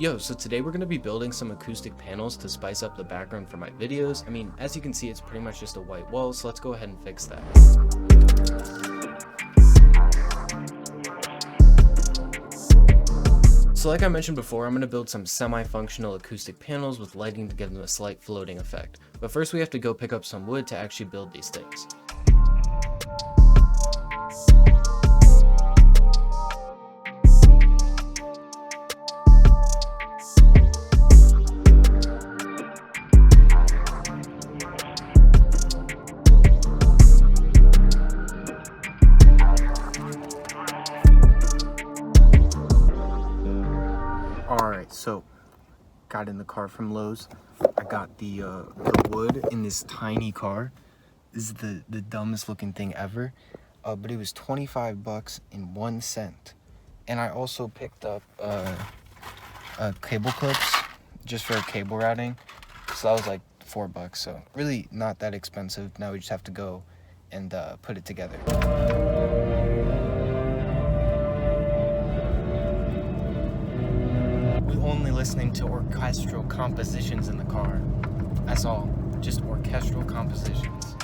Yo, so today we're going to be building some acoustic panels to spice up the background for my videos. I mean, as you can see, it's pretty much just a white wall, so let's go ahead and fix that. So like I mentioned before, I'm going to build some semi-functional acoustic panels with lighting to give them a slight floating effect. But first we have to go pick up some wood to actually build these things. Alright, so got in the car from Lowe's. I got the wood in this tiny car. This is the dumbest looking thing ever. But it was 25 bucks and 1 cent. And I also picked up cable clips just for cable routing. So that was like 4 bucks. So really not that expensive. Now we just have to go and put it together. Only listening to orchestral compositions in the car. That's all. Just orchestral compositions.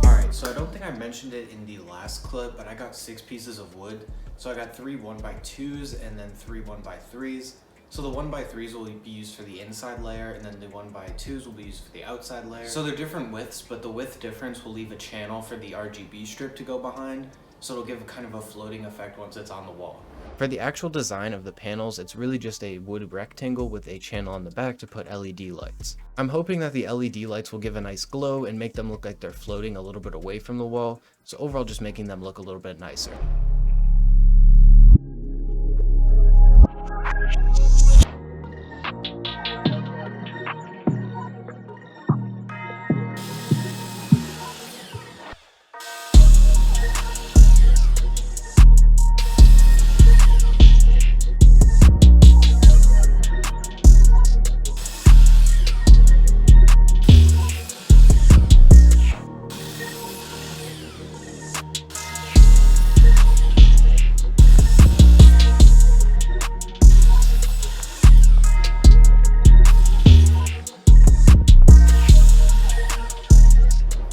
Alright, so I don't think I mentioned it in the last clip, but I got 6 pieces of wood. So I got 3 1x2s and then 3 1x3s. So the 1x3s will be used for the inside layer, and then the 1x2s will be used for the outside layer. So they're different widths, but the width difference will leave a channel for the RGB strip to go behind, so it'll give kind of a floating effect once it's on the wall. For the actual design of the panels, it's really just a wood rectangle with a channel on the back to put LED lights. I'm hoping that the LED lights will give a nice glow and make them look like they're floating a little bit away from the wall, so overall just making them look a little bit nicer.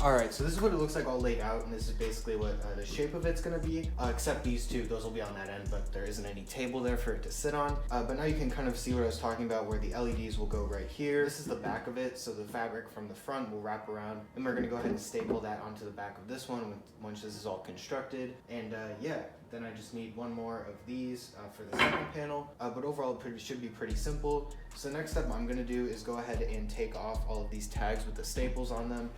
Alright, so this is what it looks like all laid out, and this is basically what the shape of it's going to be, except these two, those will be on that end, but there isn't any table there for it to sit on. But now you can kind of see what I was talking about, where the LEDs will go right here. This is the back of it, so the fabric from the front will wrap around, and we're going to go ahead and staple that onto the back of this one once this is all constructed. And yeah, then I just need one more of these for the second panel, but overall it should be pretty simple. So the next step I'm going to do is go ahead and take off all of these tags with the staples on them,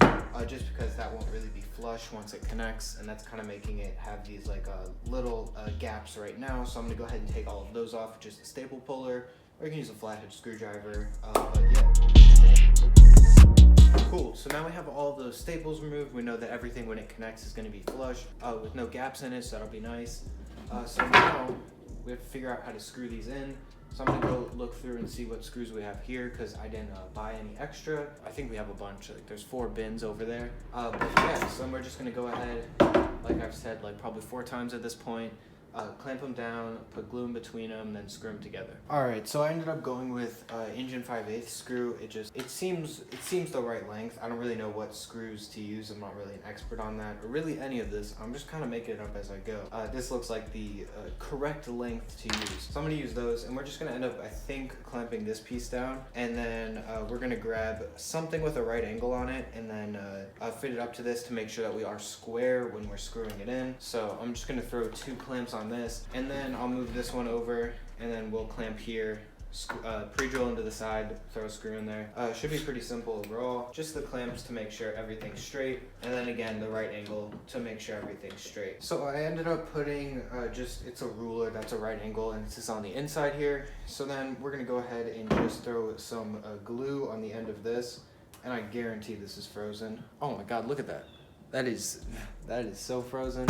just because that won't really be flush once it connects, and that's kind of making it have these like little gaps right now. So I'm going to go ahead and take all of those off with just a staple puller, or you can use a flathead screwdriver, but yeah. Cool, so now we have all of those staples removed. We know that everything when it connects is going to be flush with no gaps in it, so that'll be nice. So now we have to figure out how to screw these in. So I'm going to go look through and see what screws we have here, because I didn't buy any extra. I think we have a bunch, like there's 4 bins over there. But yeah, so we're just going to go ahead, like I've said like probably 4 times at this point. Clamp them down, put glue in between them, then screw them together. Alright, so I ended up going with engine 5/8 screw. It seems the right length. I don't really know what screws to use. I'm not really an expert on that, or really any of this. I'm just kind of making it up as I go. This looks like the correct length to use. So I'm going to use those, and we're just going to end up, I think, clamping this piece down, and then we're going to grab something with a right angle on it, and then fit it up to this to make sure that we are square when we're screwing it in. So I'm just going to throw 2 clamps on this, and then I'll move this one over, and then we'll clamp here, pre-drill into the side, throw a screw in there. Should be pretty simple overall. Just the clamps to make sure everything's straight, and then again the right angle to make sure everything's straight. So I ended up putting it's a ruler that's a right angle, and this is on the inside here. So then we're gonna go ahead and just throw some glue on the end of this, and I guarantee this is frozen. Oh my god, look at that. That is so frozen.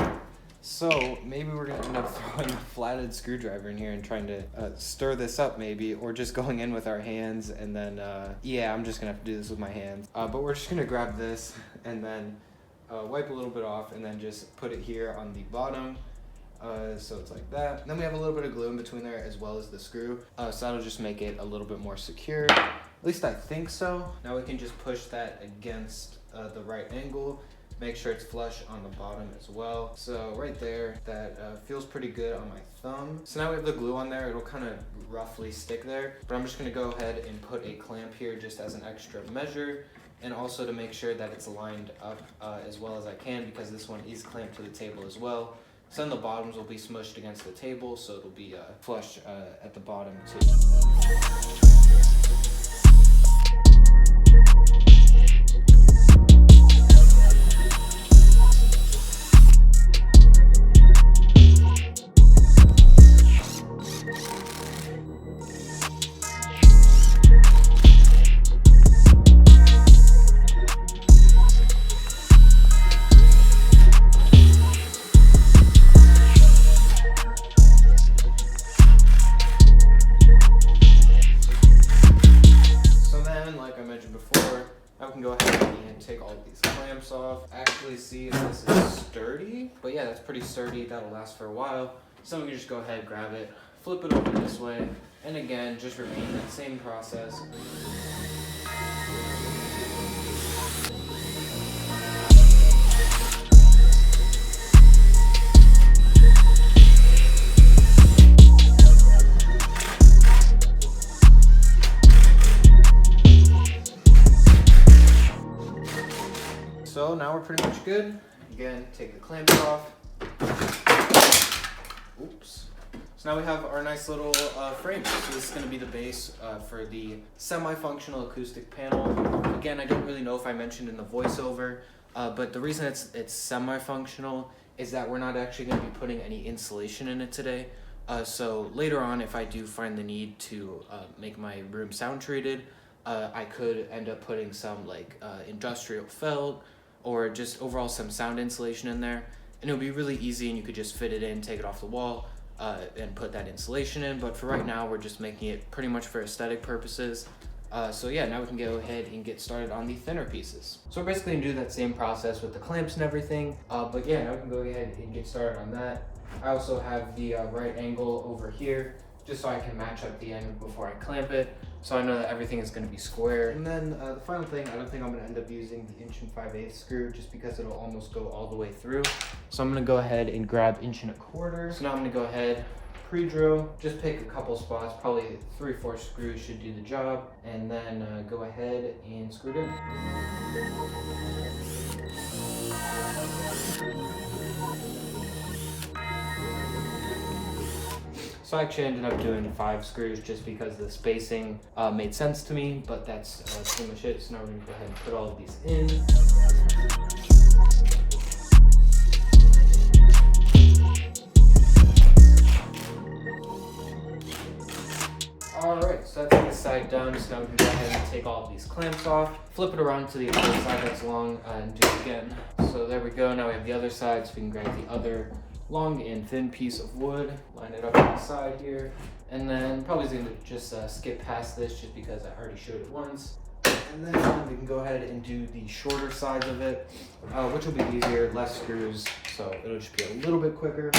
So maybe we're gonna end up throwing a flathead screwdriver in here and trying to stir this up maybe, or just going in with our hands, and then yeah, I'm just gonna have to do this with my hands. But we're just gonna grab this and then wipe a little bit off and then just put it here on the bottom. So it's like that. Then we have a little bit of glue in between there as well as the screw. So that'll just make it a little bit more secure. At least I think so. Now we can just push that against the right angle. Make sure it's flush on the bottom as well. So right there, that feels pretty good on my thumb. So now we have the glue on there. It'll kind of roughly stick there, but I'm just gonna go ahead and put a clamp here just as an extra measure, and also to make sure that it's lined up as well as I can, because this one is clamped to the table as well. So then the bottoms will be smushed against the table, so it'll be flush at the bottom too. I can go ahead and take all of these clamps off. Actually see if this is sturdy, but yeah, that's pretty sturdy. That'll last for a while. So we can just go ahead, grab it, flip it over this way, and again, just repeat that same process. So now we're pretty much good. Again, take the clamps off. Oops. So now we have our nice little frame. So this is going to be the base for the semi-functional acoustic panel. Again, I don't really know if I mentioned in the voiceover, but the reason it's semi-functional is that we're not actually going to be putting any insulation in it today. So later on, if I do find the need to make my room sound treated, I could end up putting some like industrial felt, or just overall some sound insulation in there, and it'll be really easy, and you could just fit it in, take it off the wall, and put that insulation in. But for right now, we're just making it pretty much for aesthetic purposes. So yeah, now we can go ahead and get started on the thinner pieces. So we're basically gonna do that same process with the clamps and everything, but yeah, now we can go ahead and get started on that. I also have the right angle over here, just so I can match up the end before I clamp it, so I know that everything is going to be square. And then the final thing, I don't think I'm going to end up using the 1 5/8" screw, just because it'll almost go all the way through. So I'm going to go ahead and grab 1 1/4". So now I'm going to go ahead, pre-drill, just pick a couple spots, probably 3 or 4 screws should do the job, and then go ahead and screw it in. So I actually ended up doing 5 screws just because the spacing made sense to me, but that's pretty much it. So now we're going to go ahead and put all of these in. Alright, so that's this side done. So now we can go ahead and take all of these clamps off, flip it around to the other side that's long, and do it again. So there we go. Now we have the other side, so we can grab the other long and thin piece of wood, line it up on the side here, and then probably going to just skip past this just because I already showed it once. And then we can go ahead and do the shorter sides of it, which will be easier, less screws, so it'll just be a little bit quicker.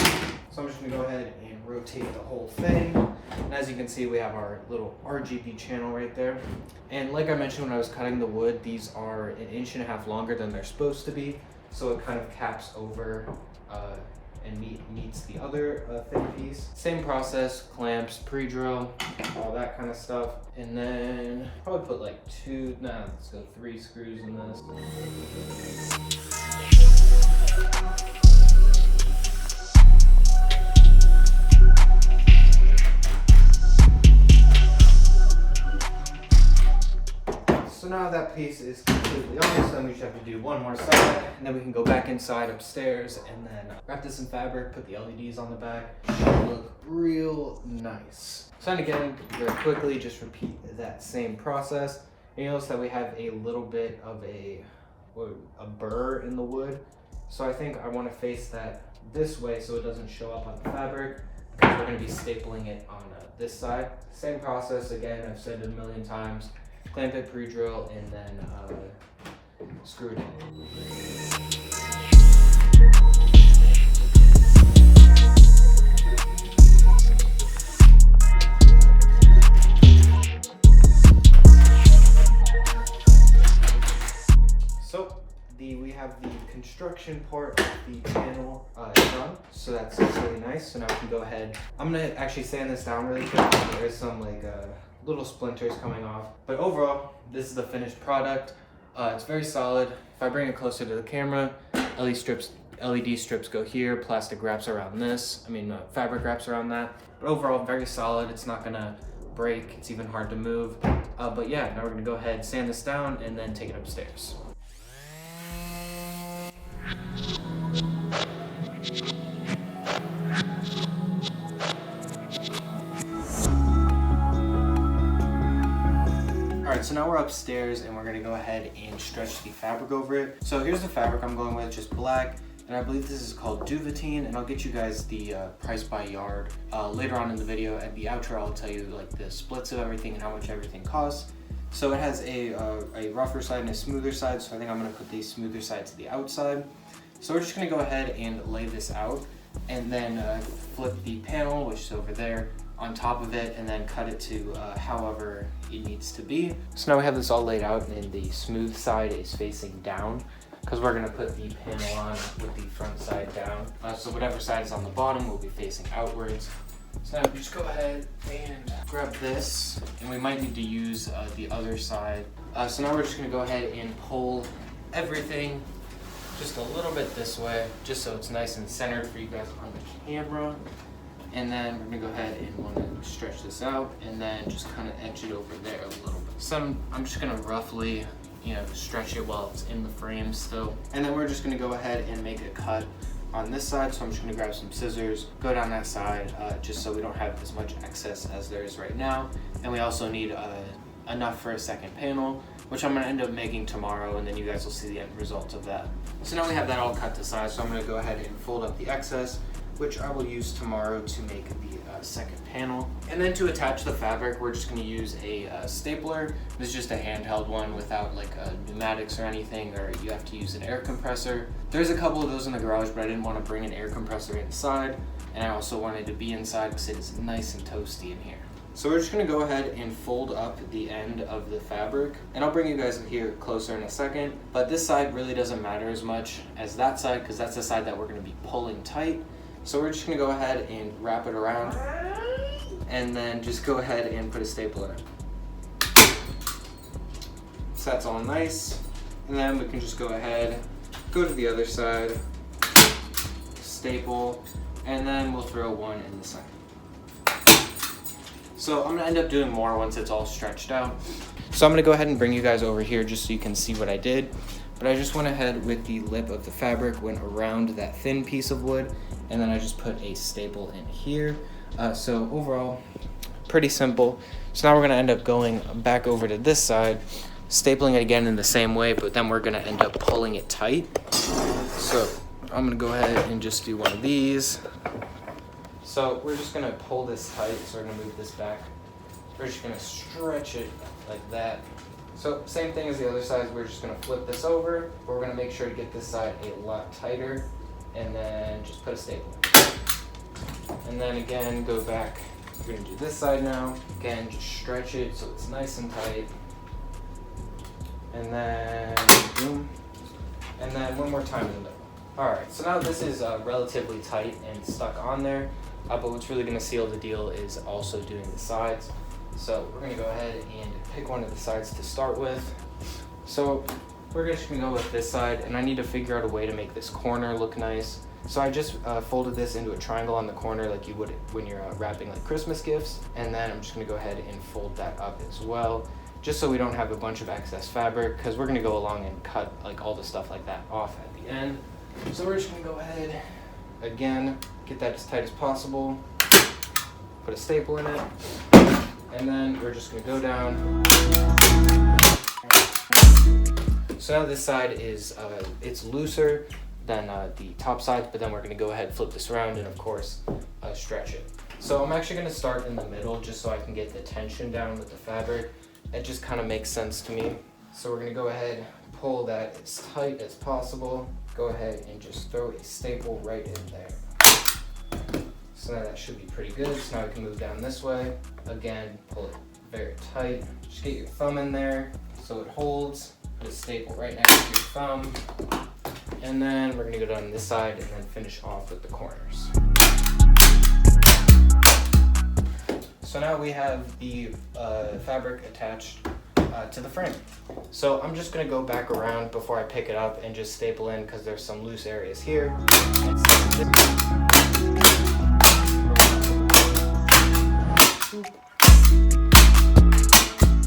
So I'm just going to go ahead and rotate the whole thing. And as you can see, we have our little RGB channel right there. And like I mentioned when I was cutting the wood, these are 1.5 inches longer than they're supposed to be, so it kind of caps over and meets the other thin piece. Same process, clamps, pre-drill, all that kind of stuff. And then probably put like 3 screws in this. So now that piece is completely on, so then we just have to do one more side, and then we can go back inside upstairs and then wrap this in fabric, put the LEDs on the back. Should look real nice. So then again, very quickly, just repeat that same process. And you notice that we have a little bit of a burr in the wood. So I think I want to face that this way so it doesn't show up on the fabric, because we're going to be stapling it on this side. Same process again, I've said it a million times. Clamp it, pre-drill, and then screw it in. the construction part of the panel done. So that's really nice. So now we can go ahead. I'm gonna actually sand this down really quick. There's some like little splinters coming off. But overall, this is the finished product. It's very solid. If I bring it closer to the camera, LED strips go here, plastic wraps around this. Fabric wraps around that. But overall, very solid. It's not gonna break. It's even hard to move. But yeah, now we're gonna go ahead, sand this down, and then take it upstairs. Alright, so now we're upstairs and we're gonna go ahead and stretch the fabric over it. So here's the fabric I'm going with, just black. And I believe this is called Duvetine, and I'll get you guys the price by yard later on in the video. At the outro, I'll tell you like the splits of everything and how much everything costs. So it has a rougher side and a smoother side, so I think I'm gonna put the smoother side to the outside. So we're just gonna go ahead and lay this out, and then flip the panel, which is over there, on top of it, and then cut it to however it needs to be. So now we have this all laid out, and the smooth side is facing down, because we're gonna put the panel on with the front side down. So whatever side is on the bottom will be facing outwards. So now just go ahead and grab this, and we might need to use the other side. So now we're just gonna go ahead and pull everything just a little bit this way, just so it's nice and centered for you guys on the camera. And then we're gonna go ahead and wanna stretch this out, and then just kind of edge it over there a little bit. So I'm just gonna roughly, stretch it while it's in the frame still. And then we're just gonna go ahead and make a cut on this side. So I'm just gonna grab some scissors, go down that side, just so we don't have as much excess as there is right now. And we also need enough for a second panel, which I'm gonna end up making tomorrow, and then you guys will see the end result of that. So now we have that all cut to size, so I'm gonna go ahead and fold up the excess, which I will use tomorrow to make the second panel. And then to attach the fabric, we're just gonna use a stapler. This is just a handheld one without like pneumatics or anything, or you have to use an air compressor. There's a couple of those in the garage, but I didn't want to bring an air compressor inside, and I also wanted to be inside because it is nice and toasty in here. So we're just gonna go ahead and fold up the end of the fabric, and I'll bring you guys here closer in a second, but this side really doesn't matter as much as that side, because that's the side that we're gonna be pulling tight. So we're just gonna go ahead and wrap it around, and then just go ahead and put a staple in it. So that's all nice. And then we can just go ahead, go to the other side, staple, and then we'll throw one in the center. So I'm gonna end up doing more once it's all stretched out. So I'm gonna go ahead and bring you guys over here just so you can see what I did. But I just went ahead with the lip of the fabric, went around that thin piece of wood, and then I just put a staple in here. So overall, pretty simple. So now we're gonna end up going back over to this side, stapling it again in the same way, but then we're gonna end up pulling it tight. So I'm gonna go ahead and just do one of these. So we're just gonna pull this tight, so we're gonna move this back. We're just gonna stretch it like that. So same thing as the other side, we're just gonna flip this over, but we're gonna make sure to get this side a lot tighter, and then just put a staple. And then again, go back. We're gonna do this side now. Again, just stretch it so it's nice and tight. And then boom. And then one more time in the middle. All right, so now this is relatively tight and stuck on there, but what's really gonna seal the deal is also doing the sides. So we're gonna go ahead and pick one of the sides to start with. So we're just gonna go with this side, and I need to figure out a way to make this corner look nice. So I just folded this into a triangle on the corner like you would when you're wrapping like Christmas gifts. And then I'm just gonna go ahead and fold that up as well, just so we don't have a bunch of excess fabric, because we're gonna go along and cut like all the stuff like that off at the end. So we're just gonna go ahead, again, get that as tight as possible, put a staple in it, and then we're just gonna go down. So now this side is, it's looser than the top sides, but then we're gonna go ahead, flip this around, and of course, stretch it. So I'm actually gonna start in the middle just so I can get the tension down with the fabric. It just kind of makes sense to me. So we're gonna go ahead, pull that as tight as possible. Go ahead and just throw a staple right in there. So now that should be pretty good. So now we can move down this way. Again, pull it very tight. Just get your thumb in there so it holds. Put a staple right next to your thumb. And then we're gonna go down this side and then finish off with the corners. So now we have the fabric attached to the frame. So I'm just gonna go back around before I pick it up and just staple in because there's some loose areas here.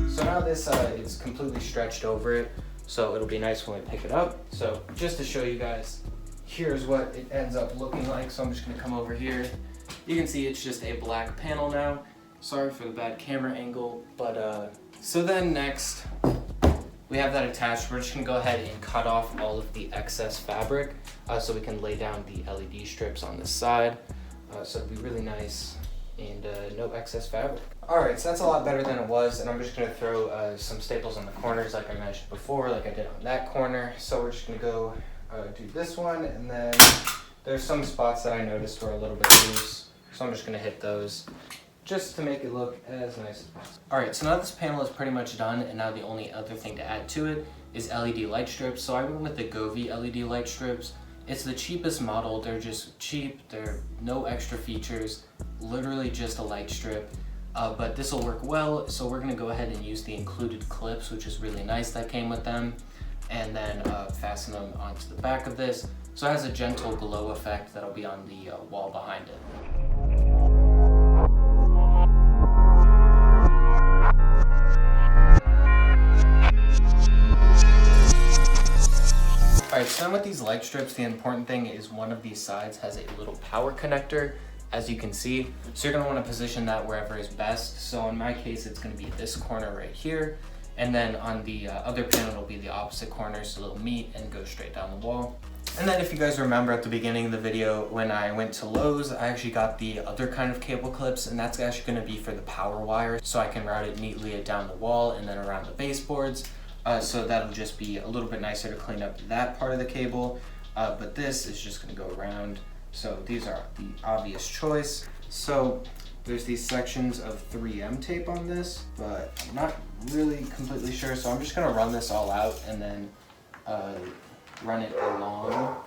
So now this is completely stretched over it, so it'll be nice when we pick it up. So just to show you guys, here's what it ends up looking like. So I'm just gonna come over here. You can see it's just a black panel now. Sorry for the bad camera angle, but so then next we have that attached. We're just gonna go ahead and cut off all of the excess fabric so we can lay down the LED strips on this side. So it'll be really nice and no excess fabric. All right, so that's a lot better than it was, and I'm just gonna throw some staples on the corners like I mentioned before, like I did on that corner. So we're just gonna go do this one, and then there's some spots that I noticed were a little bit loose, so I'm just gonna hit those just to make it look as nice as possible. All right, so now this panel is pretty much done, and now the only other thing to add to it is LED light strips. So I went with the Govee LED light strips. It's the cheapest model. They're just cheap. They're no extra features, literally just a light strip. But this will work well, so we're gonna go ahead and use the included clips, which is really nice that came with them, and then fasten them onto the back of this. So it has a gentle glow effect that'll be on the wall behind it. Alright, so with these light strips, the important thing is one of these sides has a little power connector, as you can see. So you're going to want to position that wherever is best. So in my case, it's going to be this corner right here. And then on the other panel, it'll be the opposite corner, so it'll meet and go straight down the wall. And then if you guys remember at the beginning of the video, when I went to Lowe's, I actually got the other kind of cable clips, and that's actually going to be for the power wire, so I can route it neatly down the wall and then around the baseboards. So that'll just be a little bit nicer to clean up that part of the cable, but this is just going to go around. So these are the obvious choice. So there's these sections of 3M tape on this, but I'm not really completely sure. So I'm just going to run this all out and then run it along.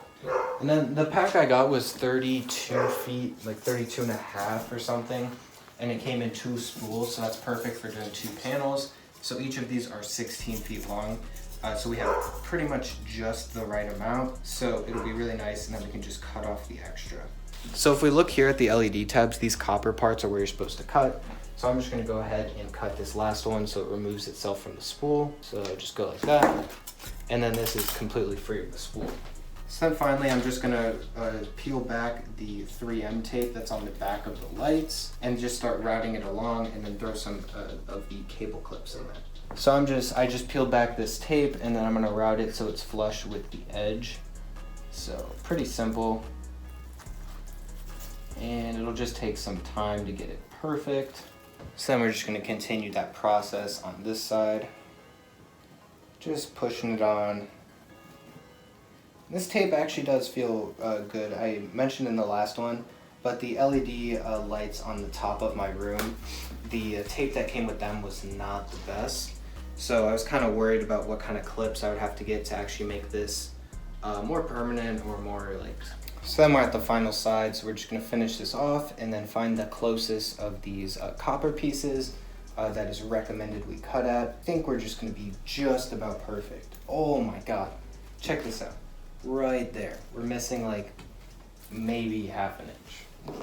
And then the pack I got was 32 feet, like 32 and a half or something. And it came in 2 spools, so that's perfect for doing 2 panels. So each of these are 16 feet long. So we have pretty much just the right amount. So it'll be really nice, and then we can just cut off the extra. So if we look here at the LED tabs, these copper parts are where you're supposed to cut. So I'm just gonna go ahead and cut this last one so it removes itself from the spool. So just go like that. And then this is completely free of the spool. So then finally, I'm just gonna peel back the 3M tape that's on the back of the lights and just start routing it along, and then throw some of the cable clips in there. So I just peeled back this tape, and then I'm gonna route it so it's flush with the edge. So pretty simple. And it'll just take some time to get it perfect. So then we're just gonna continue that process on this side. Just pushing it on. This tape actually does feel good. I mentioned in the last one, but the LED lights on the top of my room, the tape that came with them was not the best. So I was kind of worried about what kind of clips I would have to get to actually make this more permanent or more like... So then we're at the final side, so we're just gonna finish this off and then find the closest of these copper pieces that is recommended we cut at. I think we're just gonna be just about perfect. Oh my God, check this out. Right there, we're missing like maybe half an inch,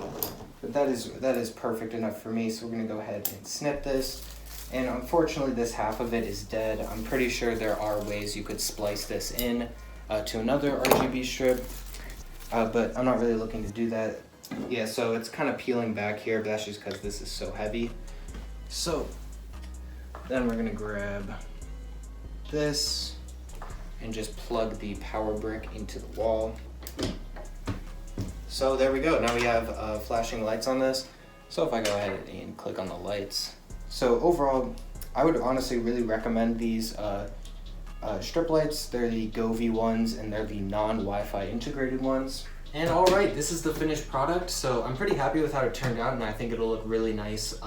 but that is perfect enough for me. So we're gonna go ahead and snip this, and unfortunately this half of it is dead. I'm pretty sure there are ways you could splice this in to another RGB strip, but I'm not really looking to do that. Yeah, so it's kind of peeling back here, but that's just because this is so heavy. So then we're gonna grab this and just plug the power brick into the wall. So there we go. Now we have flashing lights on this. So if I go ahead and click on the lights. So overall, I would honestly really recommend these strip lights. They're the Govee ones, and they're the non-Wi-Fi integrated ones. And all right, this is the finished product. So I'm pretty happy with how it turned out, and I think it'll look really nice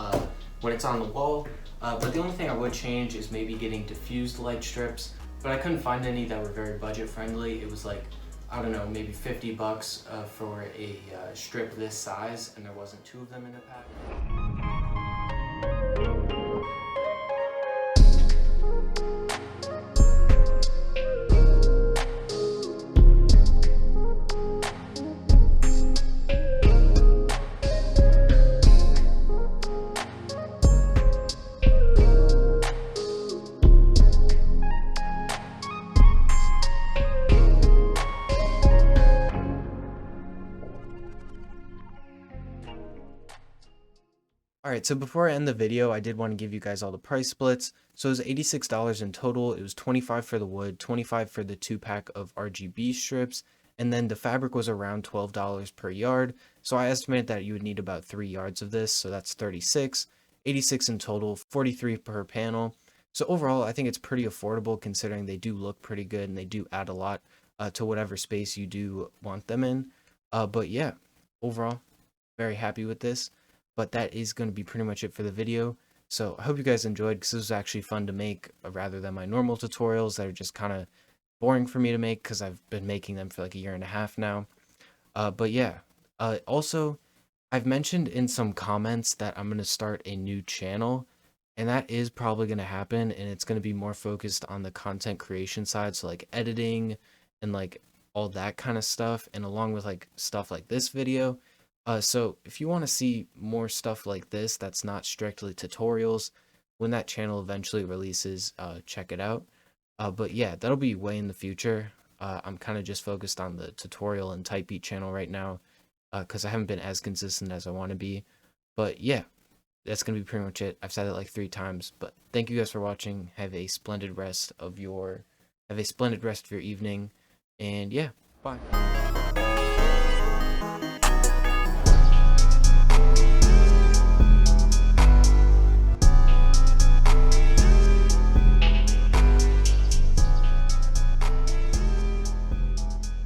when it's on the wall. But the only thing I would change is maybe getting diffused light strips. But I couldn't find any that were very budget friendly. It was like I don't know, maybe 50 bucks for a strip this size, and there wasn't 2 of them in a pack. Alright, so before I end the video, I did want to give you guys all the price splits. So it was $86 in total. It was $25 for the wood, $25 for the 2-pack of RGB strips, and then the fabric was around $12 per yard. So I estimated that you would need about 3 yards of this, so that's 36. 86 in total, 43 per panel. So overall, I think it's pretty affordable considering they do look pretty good and they do add a lot to whatever space you do want them in. But yeah, overall, very happy with this. But that is going to be pretty much it for the video. So I hope you guys enjoyed, because this was actually fun to make rather than my normal tutorials that are just kind of boring for me to make because I've been making them for like a year and a half now. But yeah, also I've mentioned in some comments that I'm going to start a new channel, and that is probably going to happen, and it's going to be more focused on the content creation side, so like editing and like all that kind of stuff, and along with like stuff like this video. So if you want to see more stuff like this that's not strictly tutorials, when that channel eventually releases, check it out. But yeah, that'll be way in the future. I'm kind of just focused on the tutorial and type beat channel right now, because I haven't been as consistent as I want to be. But yeah, that's going to be pretty much it. I've said it like 3 times, but thank you guys for watching. Have a splendid rest of your evening. And yeah, bye.